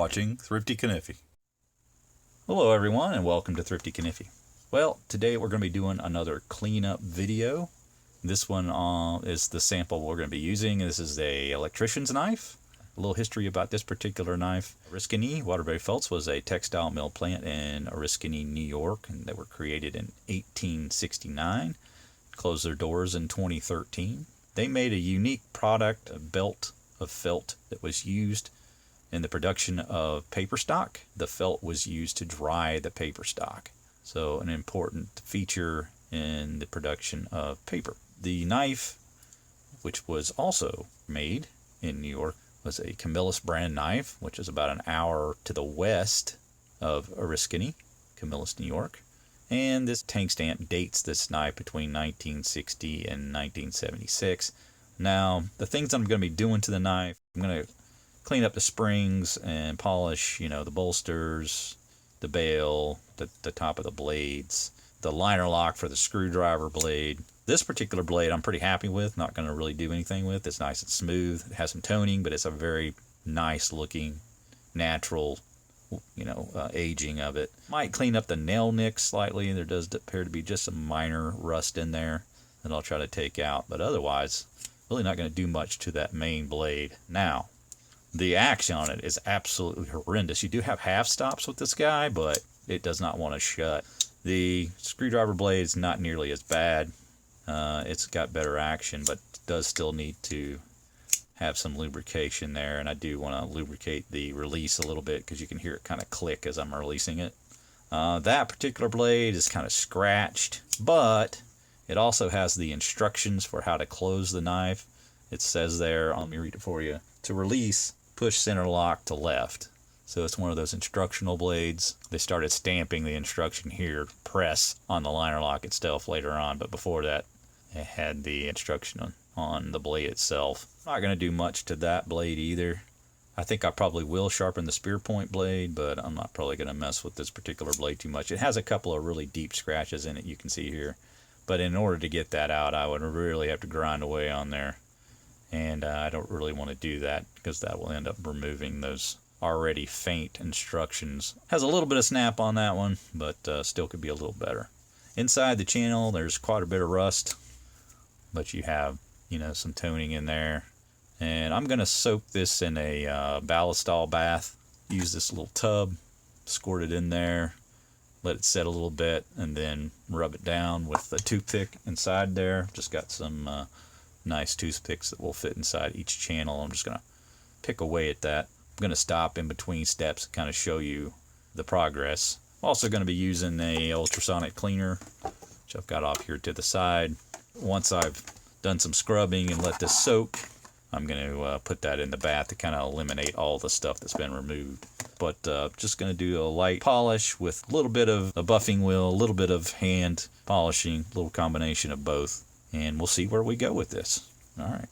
watching Thrifty Kaniffy. Hello everyone and welcome to Thrifty Kaniffy. Well, today we're going to be doing another cleanup video. This one is the sample we're going to be using. This is a Electrician's knife. A little history about this particular knife. Oriskany Waterbury Felt was a textile mill plant in Oriskany, New York, and they were created in 1869. Closed their doors in 2013. They made a unique product, a belt of felt that was used in the production of paper stock. The felt was used to dry the paper stock. So an important feature in the production of paper. The knife, which was also made in New York, was a Camillus brand knife, which is about an hour to the west of Oriskany, Camillus, New York. And this tank stamp dates this knife between 1960 and 1976. Now, the things I'm going to be doing to the knife, I'm going to clean up the springs and polish, the bolsters, the bail, the top of the blades, the liner lock for the screwdriver blade. This particular blade I'm pretty happy with, not going to really do anything with. It's nice and smooth. It has some toning, but it's a very nice looking, natural, aging of it. Might clean up the nail nicks slightly. There does appear to be just some minor rust in there that I'll try to take out, but otherwise really not going to do much to that main blade. Now, the action on it is absolutely horrendous. You do have half stops with this guy, but it does not want to shut. The screwdriver blade is not nearly as bad. It's got better action, but does still need to have some lubrication there, and I do want to lubricate the release a little bit because you can hear it kind of click as I'm releasing it. That particular blade is kind of scratched, but it also has the instructions for how to close the knife. It says there, let me read it for you. To release, push center lock to left. So it's one of those instructional blades. They started stamping the instruction here, press on the liner lock itself later on, but before that it had the instruction on the blade itself. I'm not going to do much to that blade either. I think I probably will sharpen the spear point blade, but I'm not probably going to mess with this particular blade too much. It has a couple of really deep scratches in it, you can see here. But in order to get that out, I would really have to grind away on there. And I don't really want to do that because that will end up removing those already faint instructions. Has a little bit of snap on that one, but still could be a little better. Inside the channel, there's quite a bit of rust, but you have, some toning in there. And I'm going to soak this in a ballistol bath. Use this little tub, squirt it in there, let it set a little bit, and then rub it down with a toothpick inside there. Just got some nice toothpicks that will fit inside each channel. I'm just going to pick away at that. I'm going to stop in between steps and kind of show you the progress. I'm also going to be using a ultrasonic cleaner, which I've got off here to the side. Once I've done some scrubbing and let this soak, I'm going to put that in the bath to kind of eliminate all the stuff that's been removed. But just going to do a light polish with a little bit of a buffing wheel, a little bit of hand polishing, a little combination of both. And we'll see where we go with this. All right.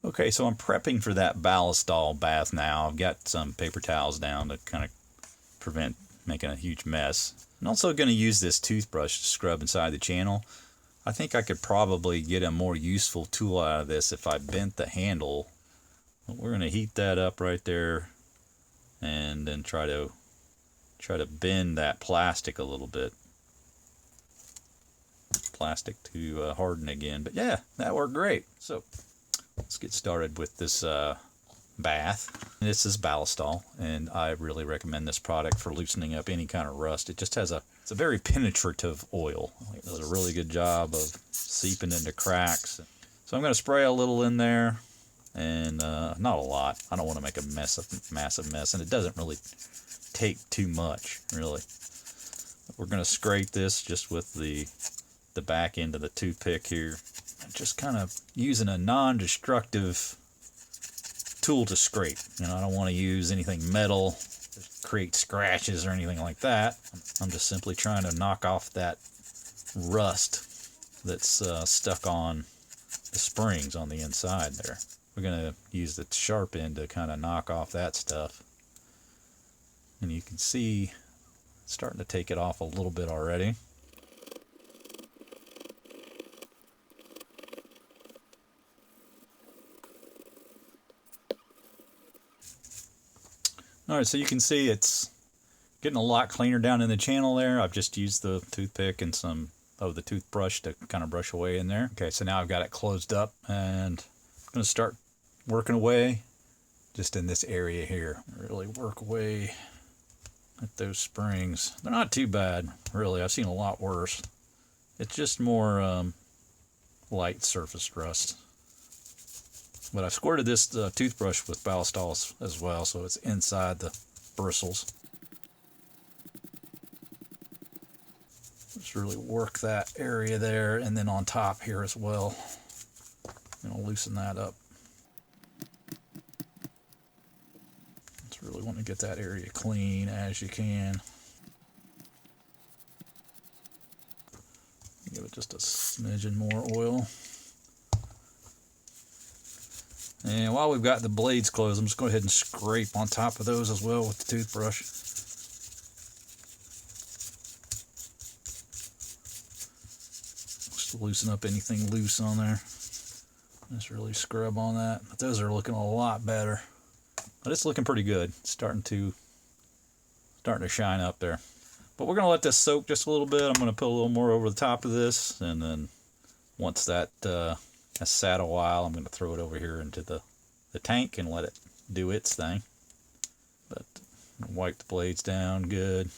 Okay, so I'm prepping for that ballistol bath now. I've got some paper towels down to kind of prevent making a huge mess. I'm also going to use this toothbrush to scrub inside the channel. I think I could probably get a more useful tool out of this if I bent the handle. But we're going to heat that up right there and then try to bend that plastic a little bit. Plastic to harden again, but yeah, that worked great. So let's get started with this bath. This is ballistol, and I really recommend this product for loosening up any kind of rust. It just has it's a very penetrative oil. It does a really good job of seeping into cracks. So I'm going to spray a little in there, and not a lot. I don't want to make a massive mess, and it doesn't really take too much, really. We're going to scrape this just with the back end of the toothpick here. Just kind of using a non-destructive tool to scrape. I don't want to use anything metal to create scratches or anything like that. I'm just simply trying to knock off that rust that's stuck on the springs on the inside there. We're going to use the Sharpen to kind of knock off that stuff. And you can see it's starting to take it off a little bit already. Alright, so you can see it's getting a lot cleaner down in the channel there. I've just used the toothpick and some of the toothbrush to kind of brush away in there. Okay, so now I've got it closed up, and I'm going to start working away just in this area here. Really work away at those springs. They're not too bad, really. I've seen a lot worse. It's just more light surface rust. But I squirted this toothbrush with ballistol as well, so it's inside the bristles. Just really work that area there, and then on top here as well. I'm going to loosen that up. Just really want to get that area clean as you can. Give it just a smidgen more oil. And while we've got the blades closed, I'm just going to go ahead and scrape on top of those as well with the toothbrush. Just to loosen up anything loose on there. Just really scrub on that. But those are looking a lot better. But it's looking pretty good. It's starting to shine up there. But we're going to let this soak just a little bit. I'm going to put a little more over the top of this, and then once that has sat a while, I'm going to throw it over here into the tank and let it do its thing. But wipe the blades down good.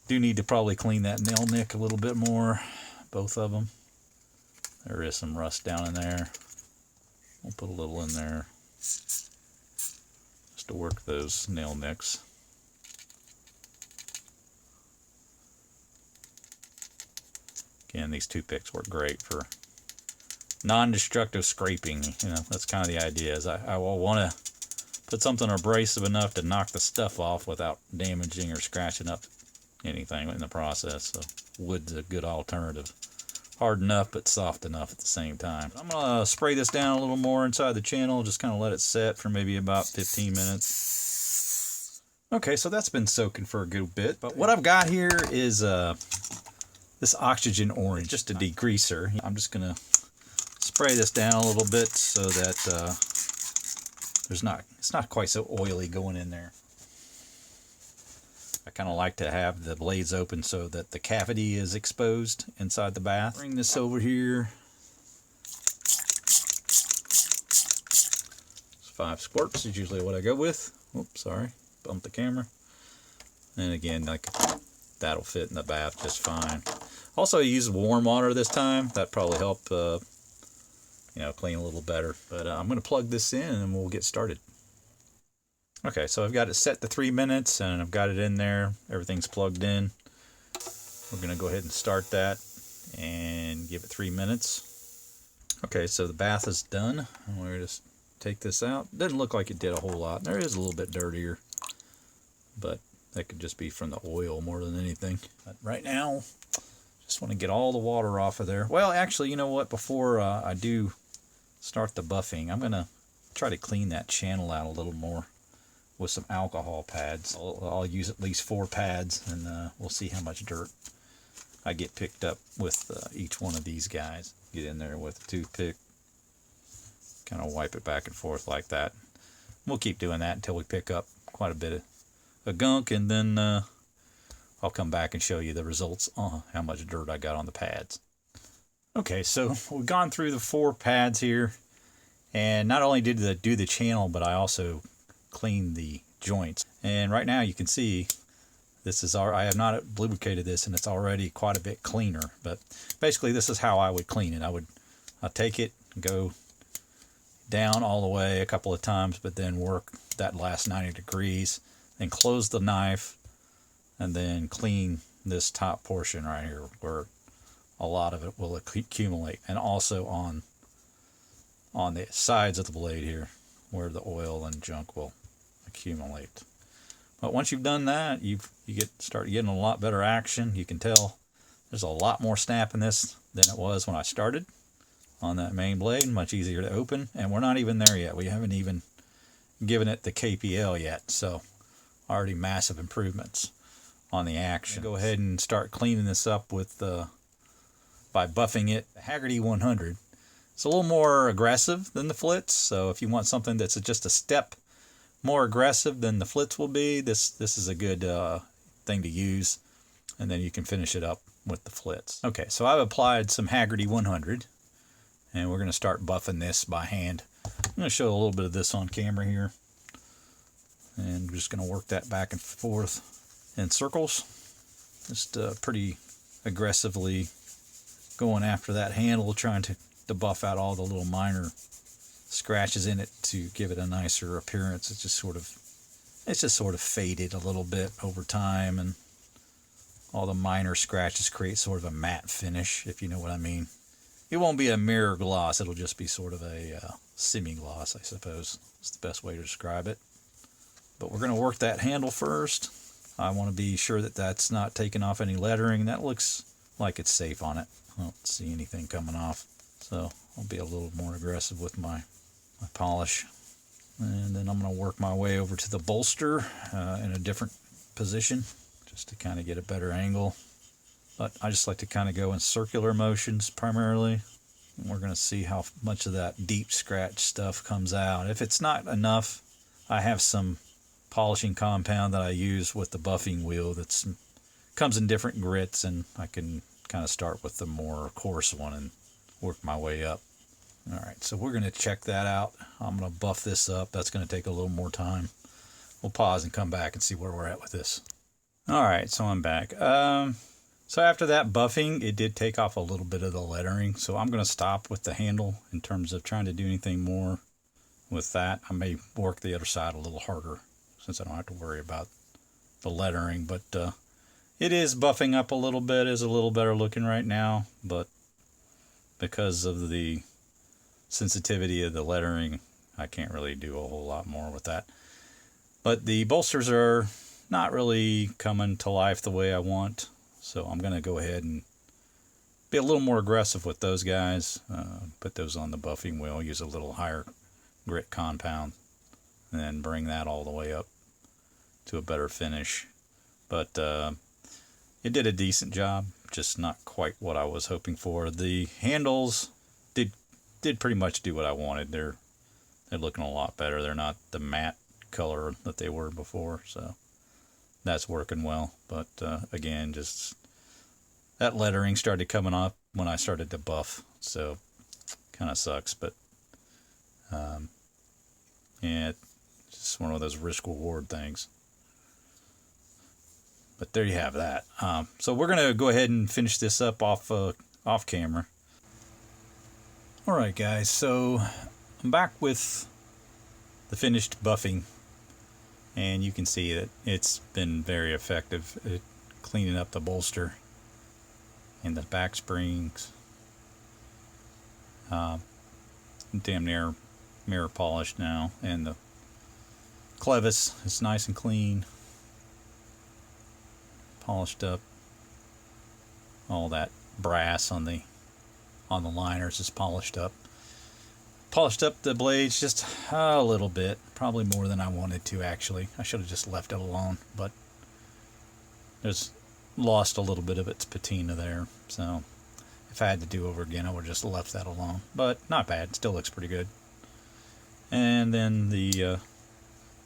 Do need to probably clean that nail nick a little bit more, both of them. There is some rust down in there. We'll put a little in there just to work those nail nicks. Again, these toothpicks work great for non-destructive scraping. You know, that's kind of the idea. Is I will want to put something abrasive enough to knock the stuff off without damaging or scratching up anything in the process. So wood's a good alternative. Hard enough, but soft enough at the same time. I'm going to spray this down a little more inside the channel. Just kind of let it set for maybe about 15 minutes. Okay, so that's been soaking for a good bit. But what I've got here is this oxygen orange, just a degreaser. I'm just going to spray this down a little bit so that it's not quite so oily going in there. I kind of like to have the blades open so that the cavity is exposed inside the bath. Bring this over here. It's 5 squirts is usually what I go with. Oops, sorry, bumped the camera. And again, like that'll fit in the bath just fine. Also, I use warm water this time. That probably help, you know, clean a little better. But I'm going to plug this in and we'll get started. Okay, so I've got it set to 3 minutes and I've got it in there. Everything's plugged in. We're going to go ahead and start that and give it 3 minutes. Okay, so the bath is done. I'm going to just take this out. Doesn't look like it did a whole lot. There is a little bit dirtier, but that could just be from the oil more than anything. But right now, just want to get all the water off of there. Well, actually, you know what? Before I do start the buffing, I'm going to try to clean that channel out a little more with some alcohol pads. I'll use at least 4 pads, and we'll see how much dirt I get picked up with each one of these guys. Get in there with a toothpick, kind of wipe it back and forth like that. We'll keep doing that until we pick up quite a bit of gunk, and then I'll come back and show you the results on how much dirt I got on the pads. Okay, so we've gone through the 4 pads here, and not only did I do the channel, but I also cleaned the joints. And right now you can see this is I have not lubricated this, and it's already quite a bit cleaner. But basically, this is how I would clean it. I'll take it, go down all the way a couple of times, but then work that last 90 degrees, then close the knife, and then clean this top portion right here where a lot of it will accumulate, and also on the sides of the blade here where the oil and junk will accumulate. But once you've done that, you start getting a lot better action. You can tell there's a lot more snap in this than it was when I started on that main blade. Much easier to open, and we're not even there yet. We haven't even given it the KPL yet, so already massive improvements on the action. Go ahead and start cleaning this up with by buffing it. The Haggerty 100. It's a little more aggressive than the Flitz, so if you want something that's just a step more aggressive than the flits will be, this is a good thing to use, and then you can finish it up with the flits. Okay, so I've applied some Haggerty 100, and we're going to start buffing this by hand. I'm going to show a little bit of this on camera here, and I'm just going to work that back and forth in circles, just pretty aggressively going after that handle, trying to buff out all the little minor scratches in it to give it a nicer appearance. It's just sort of faded a little bit over time, and all the minor scratches create sort of a matte finish, if you know what I mean. It won't be a mirror gloss, it'll just be sort of a semi-gloss, I suppose. It's the best way to describe it. But we're going to work that handle first. I want to be sure that that's not taking off any lettering. That looks like it's safe on it. I don't see anything coming off. So I'll be a little more aggressive with my polish. And then I'm going to work my way over to the bolster in a different position, just to kind of get a better angle. But I just like to kind of go in circular motions primarily. And we're going to see how much of that deep scratch stuff comes out. If it's not enough, I have some polishing compound that I use with the buffing wheel that comes in different grits, and I can kind of start with the more coarse one and work my way up. Alright, so we're going to check that out. I'm going to buff this up. That's going to take a little more time. We'll pause and come back and see where we're at with this. Alright, so I'm back. So after that buffing, it did take off a little bit of the lettering, so I'm going to stop with the handle in terms of trying to do anything more with that. I may work the other side a little harder since I don't have to worry about the lettering, but it is buffing up a little bit, is a little better looking right now, but because of the sensitivity of the lettering, I can't really do a whole lot more with that. But the bolsters are not really coming to life the way I want, so I'm going to go ahead and be a little more aggressive with those guys. Put those on the buffing wheel, use a little higher grit compound, and then bring that all the way up to a better finish. But it did a decent job, just not quite what I was hoping for. The handles did pretty much do what I wanted. They're looking a lot better. They're not the matte color that they were before, so that's working well. But again, just that lettering started coming up when I started to buff, so kind of sucks. But yeah, it's just one of those risk-reward things. But there you have that. So we're going to go ahead and finish this up off camera. Alright guys, so I'm back with the finished buffing, and you can see that it's been very effective at cleaning up the bolster and the back springs. Damn near mirror polished now, and the clevis is nice and clean, polished up. All that brass on the liners is polished up. Polished up the blades just a little bit, probably more than I wanted to actually. I should have just left it alone, but there's lost a little bit of its patina there, so if I had to do over again, I would have just left that alone. But not bad, still looks pretty good. And then the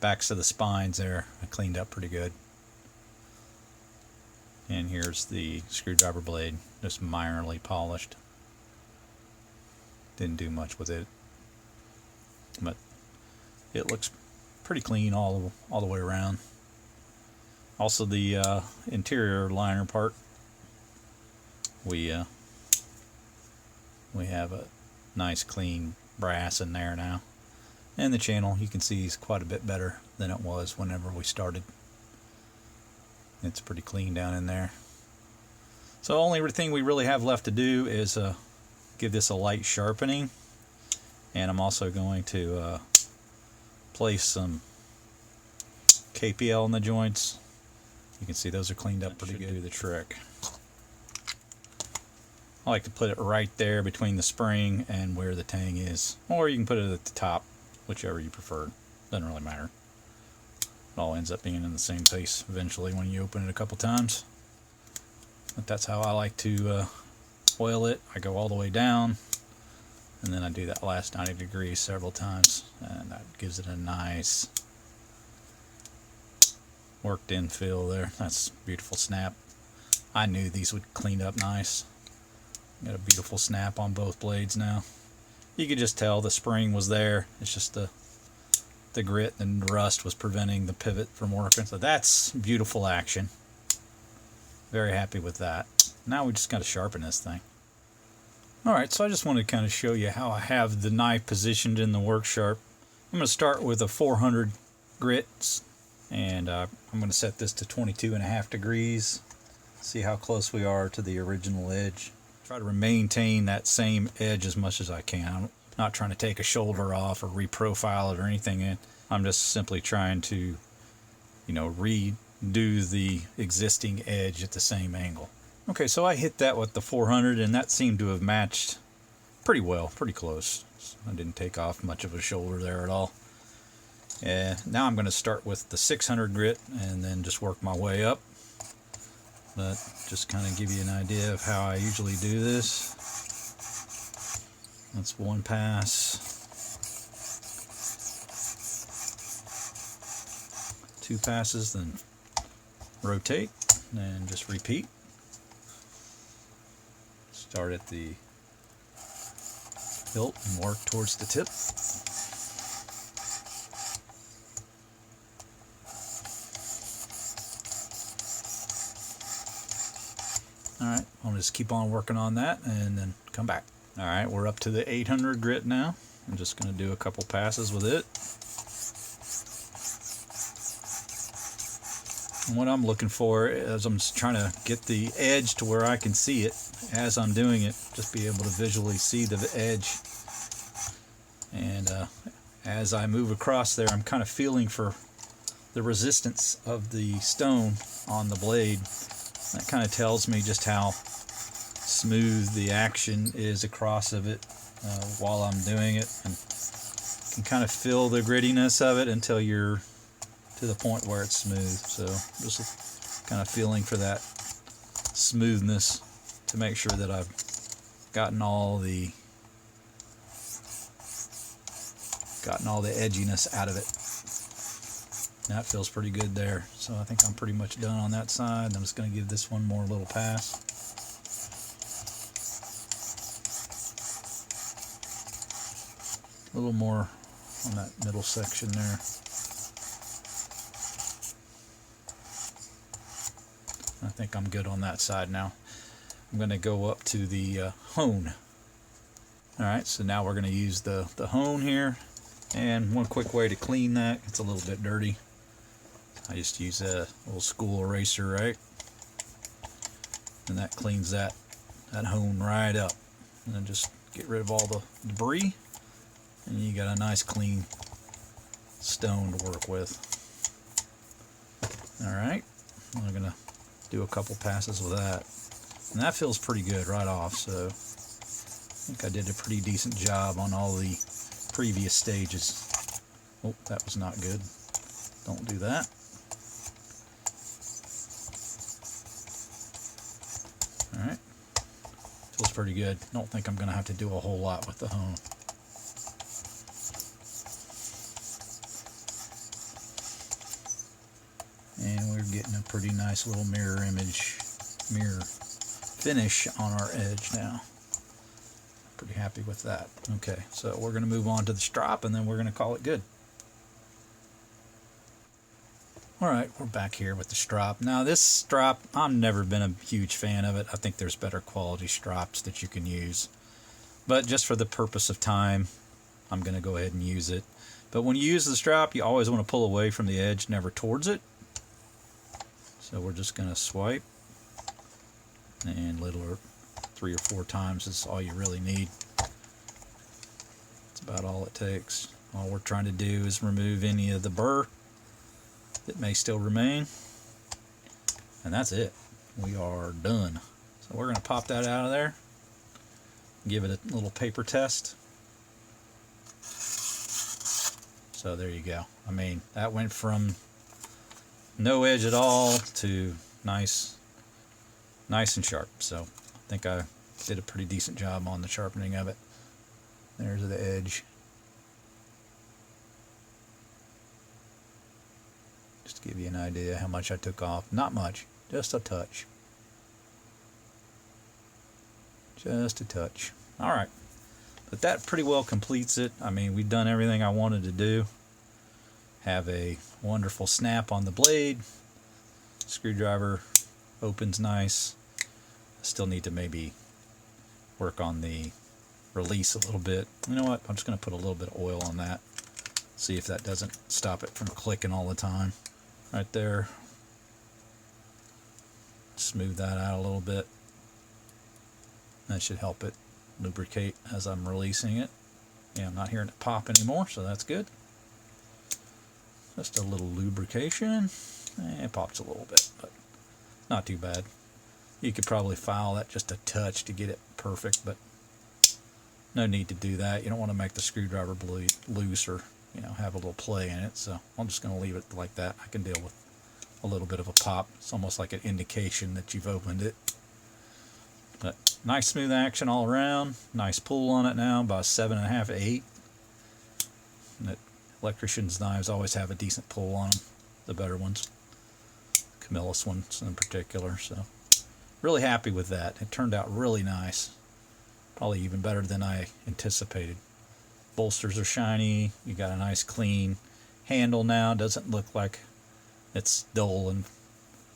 backs of the spines there, I cleaned up pretty good. And here's the screwdriver blade, just minorly polished. Didn't do much with it, but it looks pretty clean all the way around. Also, the interior liner part, we have a nice clean brass in there now, and the channel you can see is quite a bit better than it was whenever we started. It's pretty clean down in there. So the only thing we really have left to do is give this a light sharpening, and I'm also going to place some KPL in the joints. You can see those are cleaned up pretty good. Do the trick. I like to put it right there between the spring and where the tang is, or you can put it at the top, whichever you prefer. Doesn't really matter. It all ends up being in the same place eventually when you open it a couple times. But that's how I like to oil it. I go all the way down, and then I do that last 90 degrees several times, and that gives it a nice worked in feel there. That's beautiful snap. I knew these would clean up nice. Got a beautiful snap on both blades now. You could just tell the spring was there. It's just the grit and rust was preventing the pivot from working. So that's beautiful action. Very happy with that. Now we just got to sharpen this thing. Alright, so I just wanted to kind of show you how I have the knife positioned in the work sharp. I'm going to start with a 400 grit, and I'm going to set this to 22.5 degrees. See how close we are to the original edge. Try to maintain that same edge as much as I can. I'm not trying to take a shoulder off or reprofile it or anything. I'm just simply trying to, redo the existing edge at the same angle. Okay, so I hit that with the 400, and that seemed to have matched pretty well, pretty close. I didn't take off much of a shoulder there at all. Now I'm going to start with the 600 grit and then just work my way up. But just kind of give you an idea of how I usually do this. That's one pass. 2 passes, then rotate, and just repeat. Start at the hilt and work towards the tip. Alright, I'll just keep on working on that and then come back. Alright, we're up to the 800 grit now. I'm just going to do a couple passes with it. And what I'm looking for is I'm just trying to get the edge to where I can see it as I'm doing it. Just be able to visually see the edge. And as I move across there, I'm kind of feeling for the resistance of the stone on the blade. That kind of tells me just how smooth the action is across of it while I'm doing it. And you can kind of feel the grittiness of it until you're to the point where it's smooth. So just kind of feeling for that smoothness to make sure that I've gotten all the edginess out of it. That feels pretty good there. So I think I'm pretty much done on that side. I'm just going to give this one more little pass. A little more on that middle section there. I think I'm good on that side now. I'm going to go up to the hone. Alright, so now we're going to use the hone here. And one quick way to clean that, it's a little bit dirty. I just use a little school eraser, right? And that cleans that hone right up. And then just get rid of all the debris. And you got a nice clean stone to work with. Alright, I'm going to do a couple passes with that. And that feels pretty good right off, so I think I did a pretty decent job on all the previous stages. Oh, that was not good. Don't do that. Alright, feels pretty good. Don't think I'm going to have to do a whole lot with the hone. And we're getting a pretty nice little mirror finish on our edge now. Pretty happy with that. Okay, so we're going to move on to the strop and then we're going to call it good. Alright, we're back here with the strop. Now this strop, I've never been a huge fan of it. I think there's better quality strops that you can use. But just for the purpose of time, I'm going to go ahead and use it. But when you use the strop, you always want to pull away from the edge, never towards it. So we're just going to swipe, and 3 or 4 times is all you really need. That's about all it takes. All we're trying to do is remove any of the burr that may still remain, and that's it. We are done. So we're going to pop that out of there, give it a little paper test. So there you go. I mean, that went from no edge at all to nice and sharp. So I think I did a pretty decent job on the sharpening of it. There's the edge. Just to give you an idea how much I took off. Not much, just a touch. Just a touch. Alright, but that pretty well completes it. I mean, we've done everything I wanted to do. Have a wonderful snap on the blade. Screwdriver opens nice. Still need to maybe work on the release a little bit. You know what? I'm just going to put a little bit of oil on that. See if that doesn't stop it from clicking all the time. Right there. Smooth that out a little bit. That should help it lubricate as I'm releasing it. Yeah, I'm not hearing it pop anymore, so that's good. Just a little lubrication. It pops a little bit, but not too bad. You could probably file that just a touch to get it perfect, but no need to do that. You don't want to make the screwdriver blade loose or, you know, have a little play in it. So I'm just going to leave it like that. I can deal with a little bit of a pop. It's almost like an indication that you've opened it. But nice smooth action all around. Nice pull on it now, about 7.5 to 8. And Electrician's knives always have a decent pull on them, the better ones. Camillus ones in particular. So really happy with that. It turned out really nice. Probably even better than I anticipated. Bolsters are shiny. You got a nice clean handle now. Doesn't look like it's dull and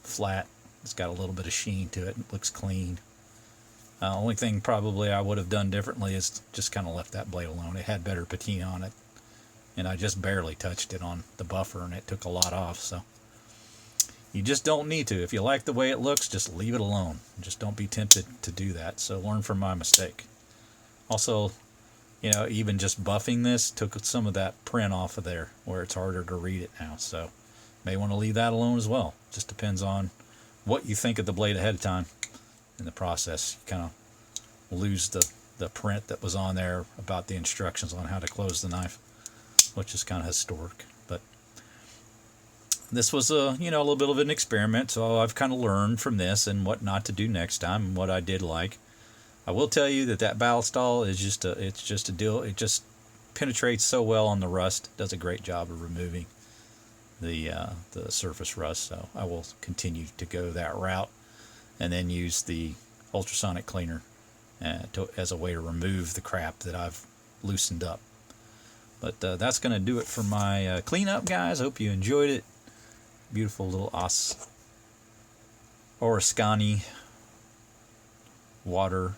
flat. It's got a little bit of sheen to it. It looks clean. Only thing probably I would have done differently is just kind of left that blade alone. It had better patina on it. And I just barely touched it on the buffer and it took a lot off. So you just don't need to. If you like the way it looks, just leave it alone. Just don't be tempted to do that. So learn from my mistake. Also, you know, even just buffing this took some of that print off of there where it's harder to read it now. So may want to leave that alone as well. Just depends on what you think of the blade ahead of time in the process. You kind of lose the print that was on there about the instructions on how to close the knife, which is kind of historic. But this was a little bit of an experiment, so I've kind of learned from this and what not to do next time and what I did like. I will tell you that ballistol is just a deal. It just penetrates so well on the rust. Does a great job of removing the surface rust. So I will continue to go that route, and then use the ultrasonic cleaner as a way to remove the crap that I've loosened up. But that's going to do it for my cleanup, guys. Hope you enjoyed it. Beautiful little Oriskany Waterbury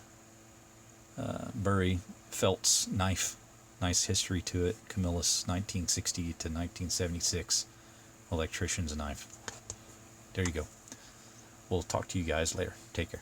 Felt's knife. Nice history to it. Camillus 1960 to 1976 Electrician's knife. There you go. We'll talk to you guys later. Take care.